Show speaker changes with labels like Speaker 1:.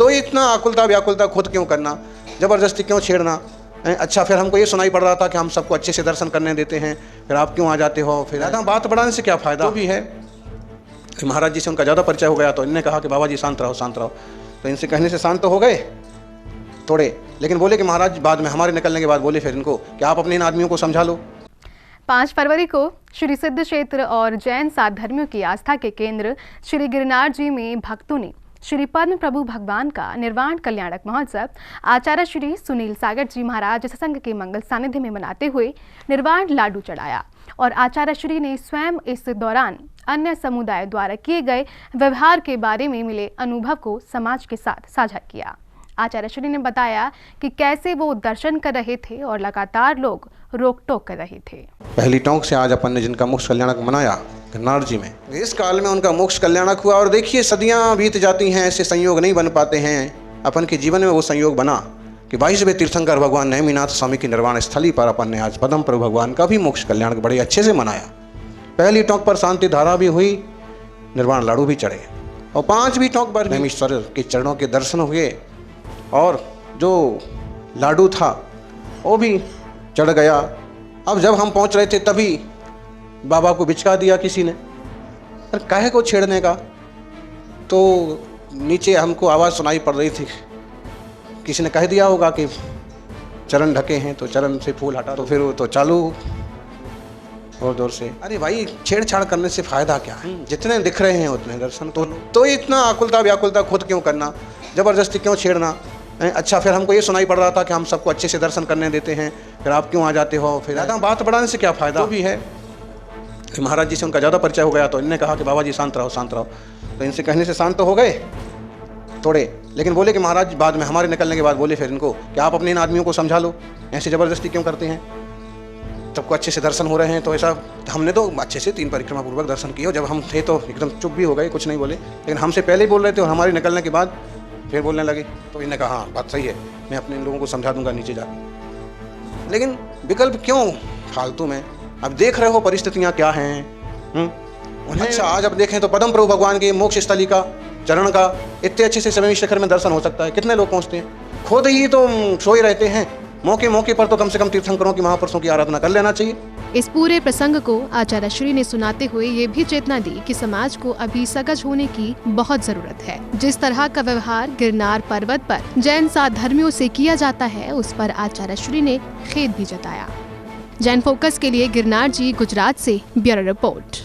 Speaker 1: तो इतना आकुलता व्याकुलता खुद क्यों करना, ज़बरदस्ती क्यों छेड़ना। अच्छा फिर हमको ये सुनाई पड़ रहा था कि हम सबको अच्छे से दर्शन करने देते हैं, फिर आप क्यों आ जाते हो। फिर ज़्यादा बात बढ़ाने से क्या फ़ायदा। तो भी है महाराज जी से उनका ज़्यादा परिचय हो गया तो इन्होंने कहा कि बाबा जी शांत रहो शांत रहो। तो इनसे कहने से शांत तो हो गए थोड़े, लेकिन बोले कि महाराज बाद में हमारे निकलने के बाद बोले फिर इनको कि आप अपने इन आदमियों को समझा लो।
Speaker 2: 5 फरवरी को श्री सिद्ध क्षेत्र और जैन सात धर्मियों की आस्था के केंद्र श्री गिरनार जी में भक्तों ने श्री पद्म प्रभु भगवान का निर्वाण कल्याणक महोत्सव आचार्य श्री सुनील सागर जी महाराज सत्संग के मंगल सानिध्य में मनाते हुए निर्वाण लाडू चढ़ाया और आचार्य श्री ने स्वयं इस दौरान अन्य समुदाय द्वारा किए गए व्यवहार के बारे में मिले अनुभव को समाज के साथ साझा किया। आचार्य श्री ने बताया कि कैसे वो दर्शन कर रहे थे और लगातार लोग रोक टोक कर रहे थे।
Speaker 1: पहली टोंक से आज अपन ने जिनका मोक्ष कल्याणक मनाया गिरनार जी में, इस काल में उनका मोक्ष कल्याणक हुआ। और देखिए सदियां बीत जाती हैं, ऐसे संयोग नहीं बन पाते हैं। अपन के जीवन में वो संयोग बना कि 22वें तीर्थंकर भगवान नेमिनाथ स्वामी की निर्वाण स्थली पर अपन ने आज पद्म प्रभु भगवान का भी मोक्ष कल्याणक बड़े अच्छे से मनाया। पहली टोंक पर शांति धारा भी हुई, निर्वाण लाडू भी चढ़े और 5वीं टोंक पर नेमीश्वर के चरणों के दर्शन हुए और जो लाडू था वो भी चढ़ गया। अब जब हम पहुंच रहे थे तभी बाबा को बिचका दिया किसी ने, अरे काहे को छेड़ने का। तो नीचे हमको आवाज़ सुनाई पड़ रही थी, किसी ने कह दिया होगा कि चरण ढके हैं तो चरण से फूल हटा, तो फिर वो तो चालू और जोर से। अरे भाई छेड़छाड़ करने से फ़ायदा क्या है, जितने दिख रहे हैं उतने दर्शन। तो इतना आकुलता व्याकुलता खुद क्यों करना, ज़बरदस्ती क्यों छेड़ना। अच्छा फिर हमको ये सुनाई पड़ रहा था कि हम सबको अच्छे से दर्शन करने देते हैं, फिर आप क्यों आ जाते हो। फिर ज़्यादा बात बढ़ाने से क्या फ़ायदा। तो भी है महाराज जी से उनका ज़्यादा परिचय हो गया तो इन्होंने कहा कि बाबा जी शांत रहो शांत रहो। तो इनसे कहने से शांत तो हो गए थोड़े, लेकिन बोले कि महाराज बाद में हमारे निकलने के बाद बोले फिर इनको कि आप अपने इन आदमियों को समझा लो, ऐसे ज़बरदस्ती क्यों करते हैं। सबको अच्छे से दर्शन हो रहे हैं तो ऐसा। हमने तो अच्छे से 3 परिक्रमा पूर्वक दर्शन किए, जब हम थे तो एकदम चुप भी हो गए, कुछ नहीं बोले। लेकिन हमसे पहले ही बोल रहे थे और हमारे निकलने के बाद फिर बोलने लगे। तो इन्होंने कहा हाँ बात सही है, मैं अपने इन लोगों को समझा दूंगा नीचे जाकर। लेकिन विकल्प क्यों फालतू में, अब देख रहे हो परिस्थितियाँ क्या हैं। उन्हें अच्छा आज अब देखें तो पद्म प्रभु भगवान के मोक्ष स्थली का चरण का इतने अच्छे से सप्तमी शिखर में दर्शन हो सकता है। कितने लोग पहुँचते हैं, खुद ही तो सोए रहते हैं। मौके मौके पर तो कम से कम तीर्थंकरों की महापुरुषों की आराधना कर लेना चाहिए।
Speaker 2: इस पूरे प्रसंग को आचार्य श्री ने सुनाते हुए ये भी चेतना दी कि समाज को अभी सजग होने की बहुत जरूरत है। जिस तरह का व्यवहार गिरनार पर्वत पर जैन सात धर्मियों से किया जाता है उस पर आचार्य श्री ने खेद भी जताया। जैन फोकस के लिए गिरनार जी गुजरात से ब्यूरो रिपोर्ट।